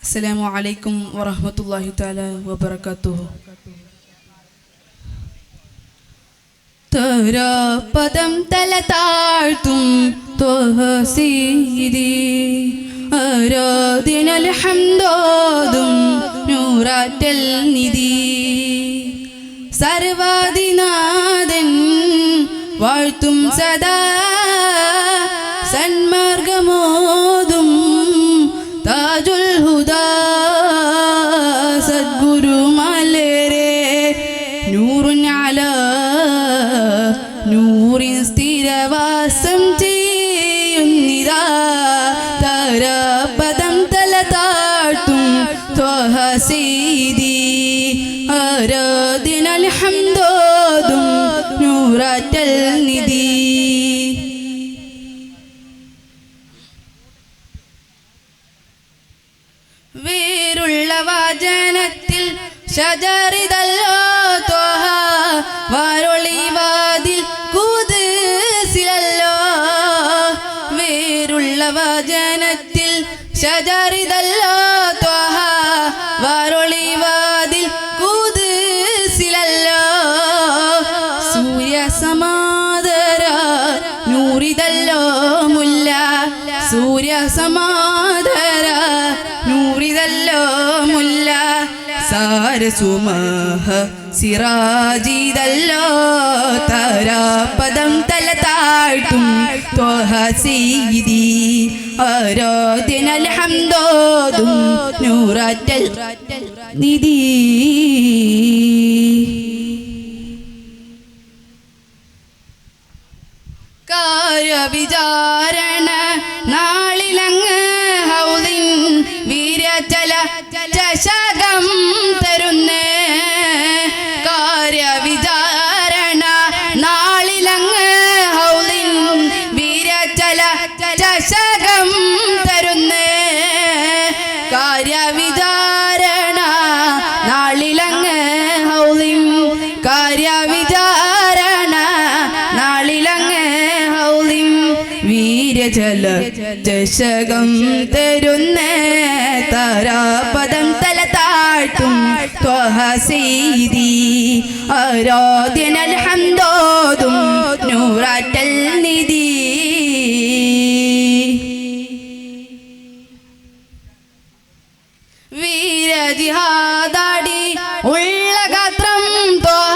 السلام عليكم ورحمة الله تعالى وبركاته. തരാപദം തല താഴ്ത്തും ത്വഹസീദി ആരാധ്യനൽ ഹംദോദും നൂറാറ്റൽ നിധി സർവാദിനാഥൻ വാഴ്ത്തും സദാ സന്മാർഗമോദും താജുൽ ഹുദാ സദ്ഗുരു മലരെ നൂറുൻ അലാ നൂറിൻ സ്ഥിരവാസം ചെയ്യുന്നിതാ തരാപദം തല താഴ്ത്തും ത്വഹസീദി ആരാധ്യനൽ ഹംദോദും നൂറാറ്റൽ നിധി വേരുള്ള വാചനത്തിൽ ഷജറിതല്ലോ ത്വഹ വാരൊളിവാതിൽ ഖുദ്സിലല്ലോ വേരുള്ള വാചനത്തിൽ ഷജറിതല്ലോ ത്വഹ വാരൊളിവാതിൽ ഖുദ്സിലല്ലോ സൂര്യസമാദര നൂറിതല്ലോ മുല്ല സൂര്യസമാദര നൂറിതല്ലോ മുല്ല സാരസുമഹ സിറാജിതല്ലോ തരാപദം തല താഴ്ത്തും ത്വഹസീദി ആരാധ്യനൽ ഹംദോദും നൂറാറ്റൽ നിധി കാര്യവിചാരണ നാളിലങ്ങ് ഹൗദിൻ വീരചല ചഷകം തരുന്നേ കാര്യവിചാരണ നാളിലങ്ങ് ഹൗദിൻ വീരചല ചഷകം തരുന്നേ കാര്യവിചാരണ നാളിലങ്ങ് ഹൗദിൻ കാര്യവിചാരണ നാളിലങ്ങ് ഹൗദിൻ വീരജല ചഷകം തരുന്നേ തരാപദം തല താഴ്ത്തും ത്വഹസീദി ആരാധ്യനൽ ഹംദോദും നൂറാറ്റൽ നിധി വീരജിഹാദാടി ഉള്ള ഗാത്രം ത്വഹ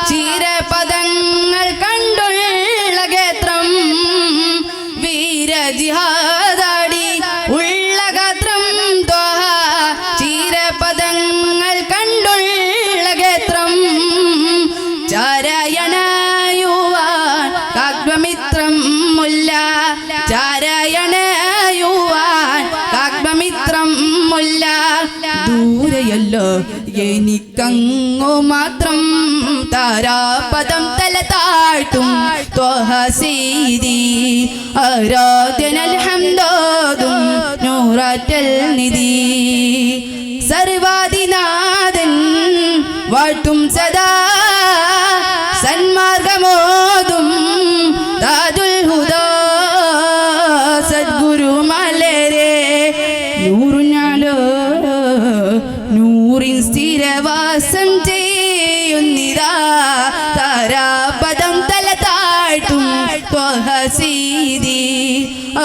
ചീരപദങ്ങൾ കണ്ടുള്ള ഗേത്രം വീരജിഹാദാടി ഉള്ള ഗാത്രം ത്വഹ ചീരപദങ്ങൾ കണ്ടുള്ള ഗേത്രം ചാരയണയുവാൻ കാഗ്വമിത്രം മുല്ല ചാരയണയുവാൻ കാഗ്വമിത്രം മുല്ല ദൂരെയല്ലോ എനിക്കങ്ങു മാത്രം താരാപദം തല താഴ്ത്തും ത്വഹസീദി ആരാധ്യനൽ ഹംദോദും നൂറാറ്റൽ നിധി സർവാദിനാഥൻ വാഴ്ത്തും സദാ സന്മാർഗമോദും താജുൽ ഹുദാ സദ്ഗുരു മലരെ നൂറുഞ്ഞാലോ നൂറിൻ സ്ഥിരവാസം ചെയ്യുന്നിതാ താരാപദം തല താഴ്ത്തും ത്വഹസീദി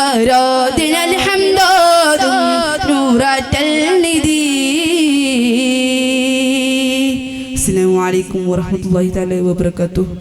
ആരാധ്യനൽ ഹംദോദും നൂറാറ്റൽ നിധി. അസ്സലാമു അലൈക്കും വറഹ്മത്തുള്ളാഹി തആല വബറകാതുഹു.